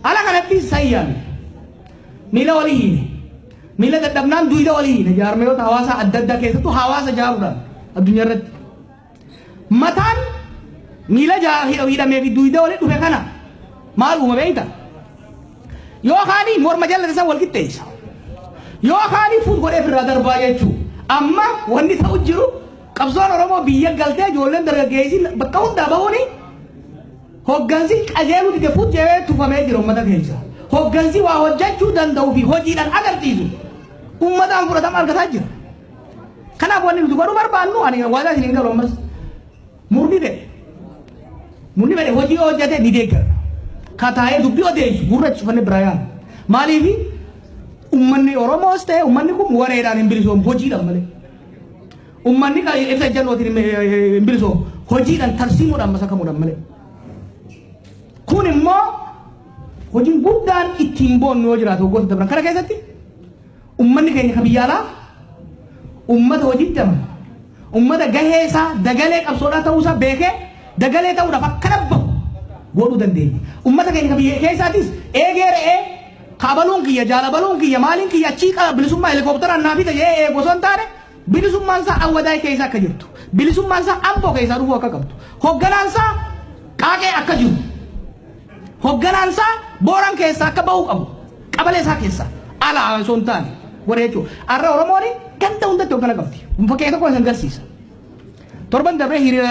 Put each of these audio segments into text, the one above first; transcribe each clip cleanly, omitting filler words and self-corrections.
ala kanatti sayyan mila waliin mila dadhabnaan duwida waliin jaarmeewota hawaasa adda addaa keessattuu hawaasa jaaruudhaan addunyaa irratti mataan mila hidhamee fi duwida waliin dhufe kana maal uuma beekta yookaan morma jala isaa wal qixxeessa yookaan fuut godhee firraa darbaa jechuu amma wanni ta'u jiru qabsoon Oromoo biyya galtee ijoolleen dargaggeessi bakka hundaa bahuuni hoggansi qajeelu dide fuut jee tufamee jira uummata keessa hoggansi waa hojjechuu danda'u fi hojiidhaan agarsiisu uummataan fudhatama argataa jira kanaaf wanni nuti godhuu barbaannu ani waadaa isin hin galu ammas murni fedhe hojii hojjete ni deeggara kataa'ee dubbii odeessu gurra cufanne birayaan maaliifi ummanni Oromoos ta'e ummanni kun wareedhaan hin bilisoomu hojiidhaan malee ummanni kan ibsa ejjannootiin hin bilisoomu hojiidhaan tarsiimuudhaan masakamuudhaan malee kun immoo hojiin guddaan ittiin boonnu yoo jiraatu waggoota dabran kana keessatti ummanni keenya ka biyya alaa ummata hojii jama ummata gahee isaa dagalee qabsoodhaa ta'uusaa beekee dagalee ta'uudhaaf akka dhabbamu godhuu dandeenya ummata keenya ka biyya keessaatis eegee re'ee kabaluun kiyya jaalabaluun kiyya maaliin kiyya achii qaba bilisummaa helikoophteraan naa bita jee eegosoo hin taane bilisummaan isaa awwadaay keessa akka jirtu bilisummaan isaa amboo keessaa dhufuu akka qabdu hogganaan isaa qaaqee akka jiru hogganaan isaa booran keessaa akka bahuu qabu qabalee isaa keessaa alaa osoo hin taane warra jechuudha har'a Oromoon ganda hundatti hoggana qabdi fakkii tokko isin agarsiisa torban dabree hiriira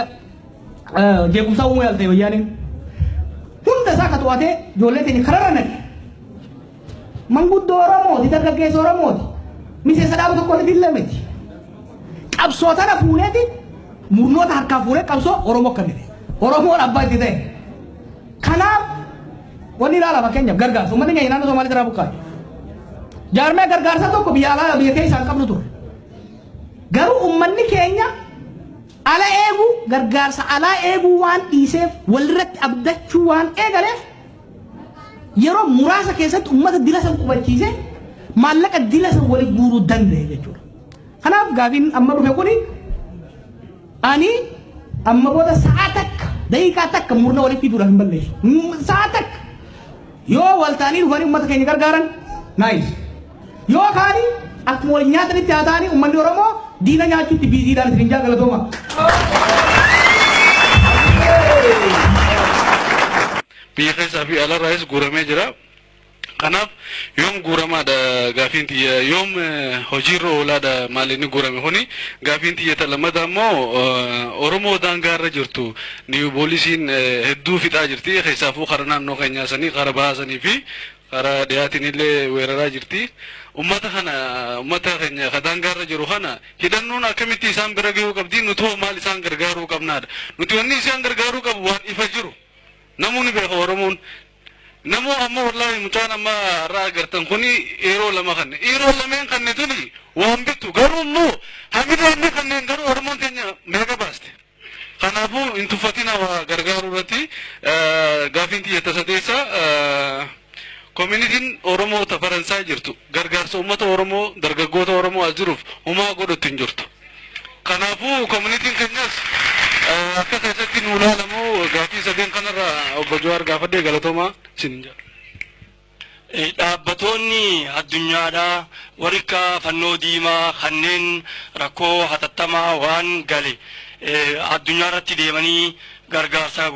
jeequmsaa uumuu yaaltee wayyaaniin hunda isaa ka to'atee ijoollee teenya kararra naqe manguddoo Oromooti dargaggeessa Oromooti miseensa dhaaba tokko illee miti qabsoo tana fuuleeti murnoota harkaa fuulee qabsoo Oromoo kanneen Oromoon abbaa itti ta'e kanaaf wanni ilaala fakkeenyaaf gargaarsa uummanni keenya naannoo Somaalii irraa buqqaa'e jaarmee gargaarsa tokko biyya alaa biyya keessaa hin qabnu ture garuu uummanni keenya ala eeguu gargaarsa alaa eeguu waan dhiiseef walirratti abdachuu waan eegaleef yeroo muraasa keessatti uummata dila san qubachiise maallaqa dila san waliin guuruu danda'e jechuudha. Kanaaf gaafiin amma dhufe kuni ani amma booda sa'a takka daqiiqaa takka murna walitti fiduudhaaf hin balleessu. Sa'a takka yoo waltaanii dhufanii uummata keenya gargaaran naayis. Yoo kaanii akkuma wal nyaatanitti haa ta'anii uummanni Oromoo diina nyaachuutti biiziidhaan isin jaalatooma. biyya keessaa fi alarraayis guuramee jira. Kanaaf yoom guuramaadha gaafiin tiyya yoom hojiirra oolaadha maal inni guurame kuni gaafiin tiyya lammataa immoo Oromoo daangaarra jirtu niyu poolisiin hedduu fixaa jirti keessaafuu karaa naannoo keenyaa sanii karaa baasanii fi karaa dhiyaatiin illee weeraraa jirti. Ummata keenya ka daangaarra jiru kana hidhannoon akkamitti isaan bira gahuu qabdi nuti maal isaan gargaaruu qabnaadha. Nuti wanni isaan gargaaruu qabu waan ifa jiru. Namoonni beeka Oromoon namo amma wallahi mucaan amma irraa agartan kuni yeroo lama kanne yeroo lameen kanne tuni waan bittu garuu immoo hamidoonni kanneen garuu Oromoon keenya meeqa baaste. Kanaafuu hin tuffatina waa gargaaruu irratti gaafiin tiyya tasateessa communitiin Oromoo ta Faransaay jirtu gargaarsa uummata Oromoo dargaggoota Oromoo as jiruuf homaa godhutti hin jirtu. Kanaafuu communitiin keenyas akka keessatti nu ilaalamu gaafii sadeen kanarra obbo Jawaar gaafadhee galatoomaa isin jedha. Dhaabbattoonni addunyaadhaa warri akka fannoo diimaa kanneen rakkoo hatattamaa waan gale addunyaa irratti deemanii gargaarsa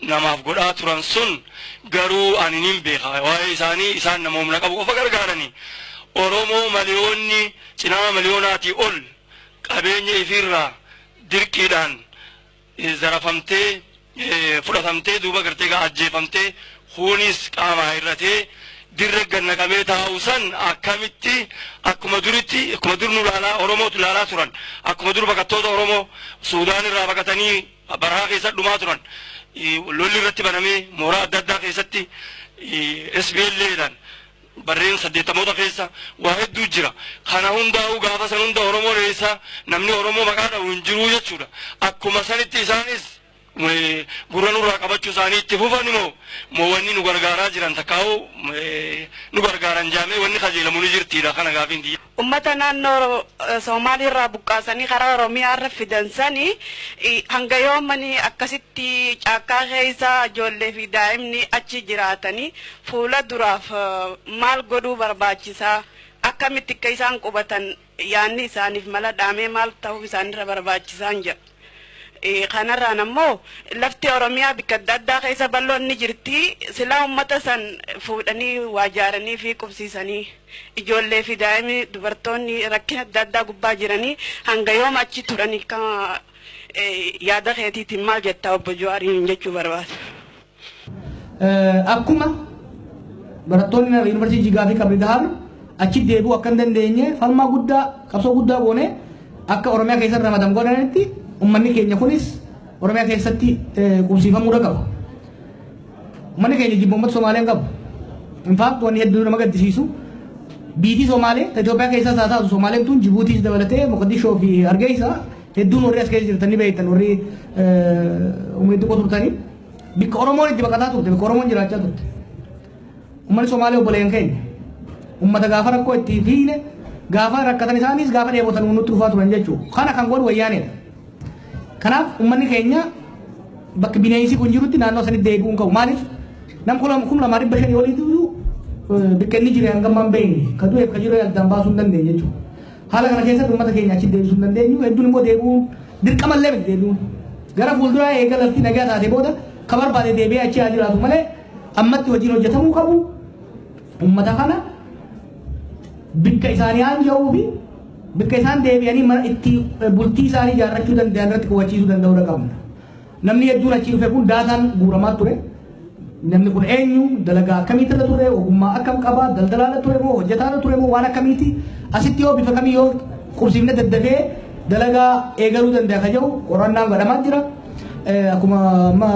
namaaf godhaa turan sun garuu ani nin beeka waa'ee isaanii isaan nama humna qabu qofa gargaaranii Oromoo miliyoonni cinaa miliyoonaatii ol qabeenya ifirraa dirqiidhaan zarafamtee fudhatamtee duuba gartee ajjeefamtee kunis qaama irratee dirra gannaqamee taa'u san akkamitti akkuma dur nu ilaalaa Oromootu ilaalaa turan akkuma dur baqattoota Oromoo Suudaan irraa baqatanii barahaa keessa dhumaa turan lolli irratti banamee mooraa adda addaa keessatti SBL'dhaan barreen 80 keessa waa hedduu jira. Kana hundaa'u gaafa san hunda Oromoo reessa namni Oromoo maqaa dhabu hin jiru jechuudha. Akkuma sanitti isaanis gurra nurraa qabachuu isaanii itti fufan moo wanni nu gargaaraa jiran takkaa'u nu gargaaran jaamee wanni qajeelamu ni jirtiidha kana gaafiin tiyya. Ummata naannoo Somaaliirraa buqqaasanii karaa Oromiyaarra fidansanii hanga yoomanii akkasitti caakkaa keessa ijoollee fi daa'imni achi jiraatanii fuula duraaf maal godhuu barbaachisaa akkamitti akka isaan qubatan yaanni isaaniif mala dhaamee maal ta'uu isaanirra barbaachisaan jedha. Kanarraan ammoo lafti Oromiyaa bakka adda addaa keessa bal'oon ni jirti. Silaa uummata san fuudhanii waajaaranii fi qubsiisanii ijoollee fi daa'imni dubartoonni rakkina adda addaa gubbaa jiranii hanga yoom achi turanii kan yaada keetiitiin maal jettaa obbo Jawaariin jechuu barbaada. Akkuma barattoonni yuunivarsiitii Jigaa fi Qabri Dahar achi deebi'uu akka hin dandeenye falmaa guddaa qabsoo guddaa goone akka Oromiyaa keessatti ramadan godhanitti ummanni keenya kunis Oromiyaa keessatti qubsiifamuu qaba. Ummanni keenya jibba uummata Somaaliyaa qabu. In fact wanni hedduu nama gaddisiisu biitii Somaalee Itoophiyaa keessas haa taatu Somaaleen tun Jibuutiis dabalatee Moqodishoo fi Hargeysa hedduun warri as keessa jirtanii beektan warri umriitti qoturtanii bakka Oromoon itti baqataa turte bakka Oromoon jiraachaa turte. Ummanni Somaalee obboleeyyan keenya ummata gaafa rakkoo itti fiine gaafa rakkatan isaanis gaafa dheebotan nutti dhufaa turan jechuudha. Kana kan godhu wayyaaneedha. Kanaaf ummanni keenya bakka bineensi kun jirutti naannoo sanitti deebi'uun qabu. Maaliif nam kun lama dhibba shanii oliitu bakka inni jiru hanga ammaan beekne ka du'eef ka jiru addaan baasuu hin dandeenye jechuudha. Haala kana keessatti ummata keenya achi deebisuu hin dandeenyu hedduun immoo deebi'uun dirqamallee miti deebi'uun. Gara fuulduraa eega lafti nagaa taate booda ka barbaade deebi'ee achi haa jiraatu malee ammatti hojiin hojjetamuu qabu. Ummata kana bakka isaanii haan ja'uu fi bakka isaan deebi'anii mana itti bultii isaanii ijaarrachuu danda'an irratti qubachiisuu danda'uu qabna. Namni hedduun achi dhufe kun daataan guuramaa ture. Namni kun eenyu dalagaa akkamiitti irra ture ogummaa akkam qaba daldalaa ture moo hojjetaa ture moo waan akkamiiti asitti yoo bifa kamii yoo qubsiifne daddafee dalagaa eegaluu danda'a ka jedhu qorannaan godhamaa jira. Akkuma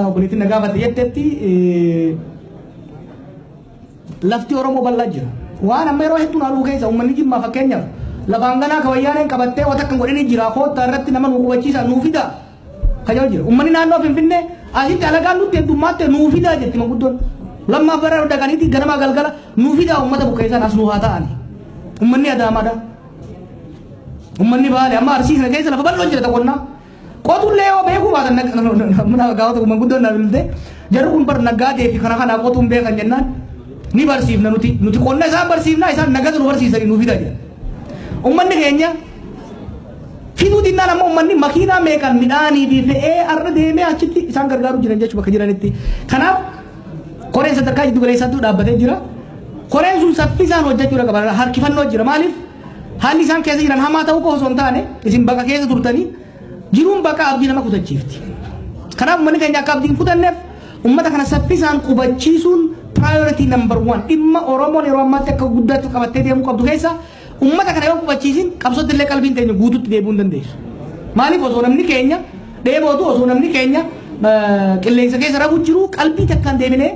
obboleettiin na gaafatte jettetti lafti Oromoo bal'aa jira. Waan amma yeroo hedduun halluu keessa uummanni Jimmaa fakkeenyaaf lafaan ganaa ka wayyaaneen qabattee wata kan godhanii jira koottaa irratti nama nu qubachiisa nuu fida kajaa'u jira. Uummanni naannoo Finfinnee asitti alagaan nutti heddummaatti nuu fida jetti manguddoon. Lammaaf bara dhaqaniiti ganamaa galgala nuu fida uummata bukkeessan as nuu haa ta'ani. Uummanni Adaamaadha. Uummanni Baalee amma Arsii kana keessa lafa bal'oo jira qonnaa. Qotullee yoo beekuu baatan gaafata manguddoon na bilte jarri kun bar naggaatee fi kana kanaa qotuun beekan jennaan ni barsiifna nuti qonna isaan barsiifna isaan nagata nu barsiisanii nuu fida jedha. Uummanni keenya fiduu dinnaan ammoo uummanni makiinaa meeqaan midhaanii fi fe'ee arra deemee achitti isaan gargaaruu jiran jechuudha bakka jiranitti. Kanaaf koreen sadarkaa jiddu galeessaatti dhaabbatee jira. Koreen sun saffisaan hojjechuudha qaba harkifannoo jira. Maaliif haalli isaan keessa jiran hamaa ta'uu osoo hin taane isin bakka keessa turtanii jiruun bakka abdii nama kutachiifti. Kanaaf uummanni keenya akka abdiin kutanneef uummata kana saffisaan qubachiisuun priority number 1 dhimma Oromoon yeroo ammaatti akka guddaatti qabattee deemuu qabdu keessa ummata kana yoo qubachiisin qabsootti illee qalbiin teenya guututti deebi'uu hin dandeessu. Maaliif osoo namni keenya dheebootu osoo namni keenya qilleensa keessa rafuu jiru qalbii takkaan deebinee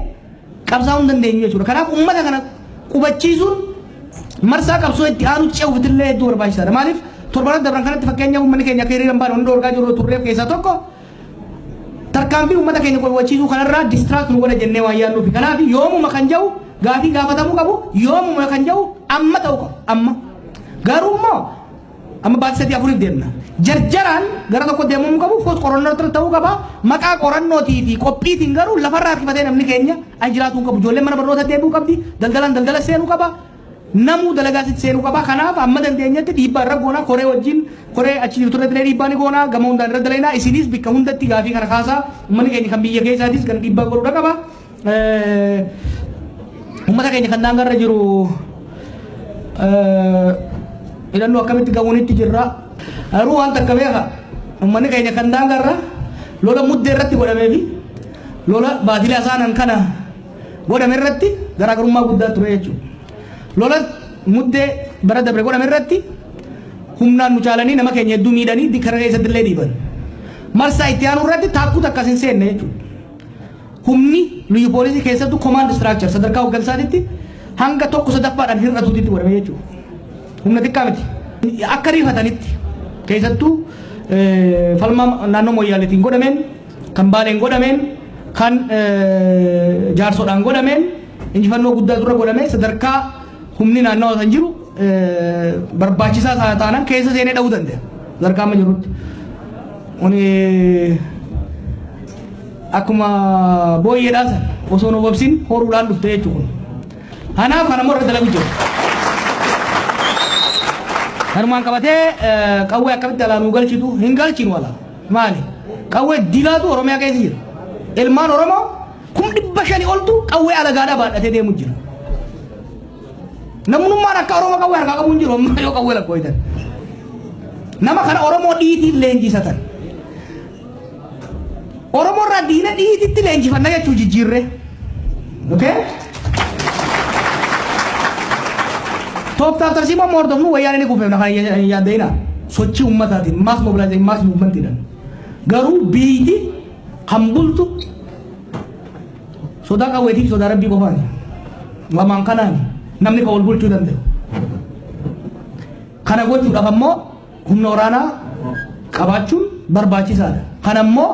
qabsaa'uu hin dandeenyu jechuudha. Kanaaf ummata kana qubachiisuun marsaa qabsoo itti aanu ce'uufitillee hedduu barbaachisaadha. Maaliif torban dabran kanatti fakkeenyaaf uummanni keenya akka hiriiraan baane hundi dorgaa jiru turreef keessaa tokko tarkaanfii ummata keenya qubachiisuu kanarraa distract nu godha jennee waan yaadnuufi. Kanaaf yoomuma kan jedhu gaafii gaafatamuu qabu yoomuma kan jedhu amma ta'uu qabu amma. Garuu immoo amma baatii sadii afuriif deemna. Jarjaraan gara tokko deemuu qabu foos qorannoo irratti ta'uu qaba. Maqaa qorannootii fi qophiitiin garuu lafarraa harkifatee namni keenya an jiraatuu qabu. Ijoolleen mana barnoota deemuu qabdi. Daldalaan daldala seenuu qaba. Namuu dalagaasitti seenuu qaba. Kanaaf amma dandeenyetti dhiibbaa irra goonaa koree wajjin koree achi jirtu irratti dhiibbaa ni goonaa gama hundaan irra dalaynaa isinis bakka hundatti gaafii kana kaasaa uummanni keenya kan biyya keessaatis kan dhiibbaa godhuudha qaba. Uummata keenya kan daangarra jiru ilannoo akkamitti gawunitti jirra. Haruu waan takka beeka uummanni keenya kan daangarra lola muddee irratti godhamee fi lola baatilee asaanan kana godhame irratti garaagarummaa guddaa ture jechuudha. Lola muddee bara dabre godhame irratti humnaan nu caalanii nama keenya hedduu miidhanii dikkara keessatti illee dhiiban. Marsaa itti aanu irratti taakkuu takkas hin seenne jechuudha. Humni liyyu poolisii keessattuu command structure sadarkaa hooggansaatitti hanga tokko sadaffaadhaan hir'atuutti godhame jechuudha. Humna xiqqaa miti. Akka rifatanitti keessattuu falmaa naannoo Moyyaaleetiin godhameen kan Baaleen godhameen kan Jaarsodhaan godhameen injifannoo guddaa dura godhamee sadarkaa humni naannoo san jiru barbaachisaa taanaan keessa seenee dha'uu danda'a sadarkaa amma jirutti. Akkuma booyyeedhaa san osoo nu obsin horuudhaan dhufte jechuudha. Kanaaf kana morra dalagu jiru. Kanumaan qabatee qawwee akkamitti alaanuu galchitu hin galchinu wala maali qawwee dilaatu Oromiyaa keessa jira. Ilmaan Oromoo 500,000 oltu qawwee alagaadhaa baadhatee deemu jira. Namummaan akka Oromoo qawwee harkaa qabu hin jiru amma yoo qawwee lakkooytan. Nama kana Oromoo dhiitiin leenjisatan. Oromoo irraa diina dhiititti leenjifanna jechuu jijjiirre. Okay? Tooftaaf tarsiimoo mordofnu wayyaanee ni kuufeef na kan yaaddeena. Sochii ummataatiin maas mobilaayizeetiin maas muuvmentiidhaan. Garuu biyyi kan bultu sodaa qawweetiif sodaa rabbii qofaani. Lamaan kanaan namni kan wal bulchuu danda'u. Kana gochuudhaaf ammoo humna waraanaa qabaachuun barbaachisaadha. Kana ammoo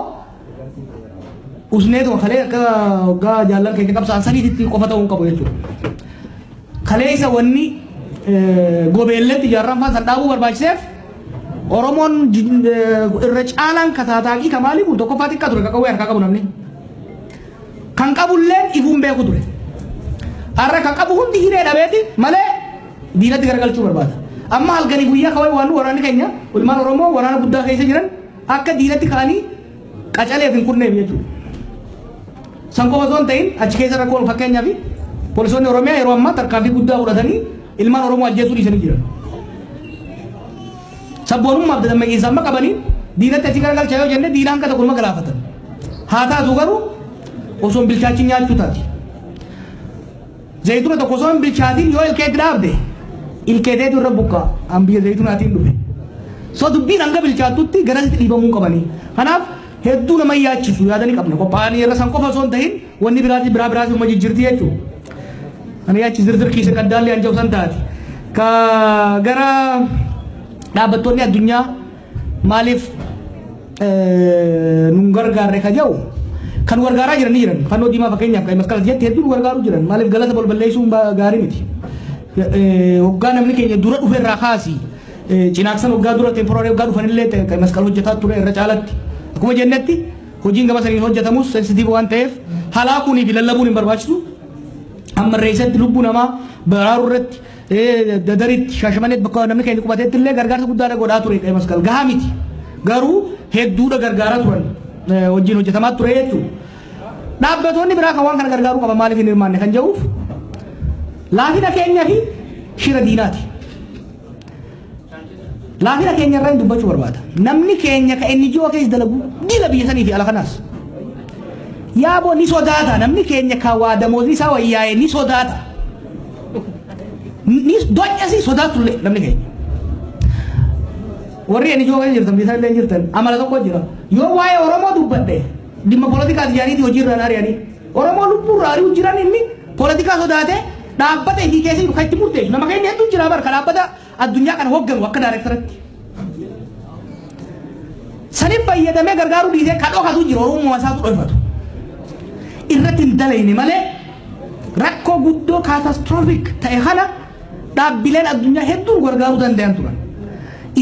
usneetuma kalee akka waggaa jaallan keenya qabsaan saniititti qofa ta'uu hin qabu jechuudha. Kalee isa wanni gobeelletti ijaarran faan san dhaabuu barbaachiseef Oromoon irra caalaan kataataaqii kamaaliif tokkoffaa xiqqaa ture qawwee harkaa qabu namni. Kan qabullee ifuun beeku ture. Har'a kan qabu hundi hiree dhabeeti malee diinatti garagalchuu barbaada. Amma halkanii guyyaa kawai waan waraanni keenya ilmaan Oromoo waraana guddaa keessa jiran akka diinatti ka'anii qacaleef hin kunneef jechuudha. San qofa osoo hin ta'in achi keessa rakkoo fakkeenyaaf poolisoonni Oromiyaa yeroo ammaa tarkaanfii guddaa fudhatanii ilmaan Oromoo ajjeesuu dhiisanii jiran. Sabboonummaaf dadammaqiinsa amma qabanii diinatti achi garagalchaa yoo jenne diinaan kata kulma galaafatan. Haa taatu garuu osoo hin bilchaachiin nyaachuu taati. Zayituuna tokko osoo hin bilchaatiin yoo ilkeetti dhaabde ilkeeteetu irra bukkaa an biyya zayituunaatiin dhufe. So dubbiin hanga bilchaatutti garasitti dhiibamuu qabanii. Kanaaf hedduu nama yaachisu yaadanii qabna. Qophaa'anii irra san qofa osoo hin ta'in wanni biraas uma jijjiirti jechuudha. Ani yaachi zirzir kiisa qaddaallee anja'u san taati. Ka gara dhaabbattoonni addunyaa maaliif nun gargaarre ka jedhu kan gargaaraa jiran ni jiran. Fannoo diimaa fakkeenyaaf kan masqala jetti hedduu gargaaruu jiran. Maaliif galata balballeessuun gaarii miti. Hoggaa namni keenya dura dhufe irraa kaasi. Cinaaksan hoggaa dura temporaarii hoggaa dhufanillee kan masqala hojjetaa ture irra caalatti. Akkuma jennetti hojiin gama saniin hojjetamus sensitiiv waan ta'eef halaakuunii fi lallabuun hin barbaachisu. Amma reessatti lubbuu namaa baraaruu irratti dadaritti shaashamaneet bakka namni keenya qubateetti illee gargaarsa guddaadha godhaa ture qe'ee masqal gahaa miti. Garuu hedduudha gargaaraa turan hojiin hojjetamaa ture jechuudha. Dhaabbattoonni biraa kan waan kana gargaaruu qaba maaliif hin hirmaanne kan jedhuuf laafina keenyaa fi shira diinaati. Laafina keenya irraa dubbachuu barbaada. Namni keenya ka inni jiwa keessa dalagu dila biyya sanii fi ala kanaas. Yaaboo ni sodaata namni keenya ka waa damoozii isaa wayyaa'e ni sodaata. Ni doonyasi sodaatullee namni keenya. Warri inni jiwa keessa jirtan biyya sanillee jirtan amala tokko jira. Yoo waa'ee Oromoo dubbadhe dhimma poolitikaati jaaniiti hojiirraan ari'anii. Oromoo lubbuurraa ari'uu jiran inni poolitikaa sodaate dhaabbata ifii keessa jiru kan itti murteessu. Nama keenya hedduun jira bara dhaabbata addunyaa kana hoogganu akka daayirektaratti. Saniif fayyadamee gargaaruu dhiisee kan dhokatu jira Oromoo isaatu dhokfatu. Irratti hin dalayne malee rakkoo guddoo kaatastroofiik ta'e kana dhaabbileen addunyaa hedduun gargaaruu danda'an turan.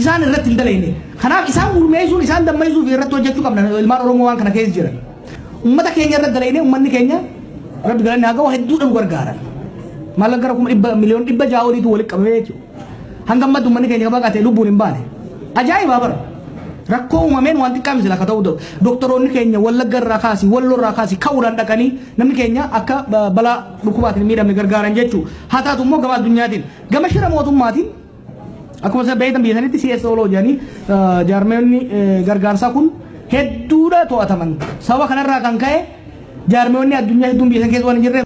Isaan irratti hin dalayne. Kanaaf isaan gurmeessuun isaan dammaysuuf irratti hojjechuu qabna ilmaan Oromoo waan kana keessa jiran. Uummata keenya irratti dalayne uummanni keenya rabbi galanni haa ga'u hedduudhaan gargaaran. Maal gara miliyoona 600 oliitu walitti qabamee jechuudha. Hanga ammaatti uummanni keenya baqatee lubbuun hin baane. Ajaa'ibaa bara. Rakkoo uumameen waan xiqqaa miti lafa ta'uu doktoroonni keenya Wallagga irraa kaasii Walloo irraa kaasii ka'uudhaan dhaqanii namni keenya akka balaa dhukkubaatiin miidhamne gargaaran jechuudha. Haa taatu immoo gama addunyaatiin gama shira mootummaatiin akkuma isa beektan biyya sanitti CSO jedhanii jaarmeonni gargaarsaa kun hedduudha to'ataman. Sababa kanarraa kan ka'e jaarmeonni addunyaa hedduun biyya san keessa waan hin jirre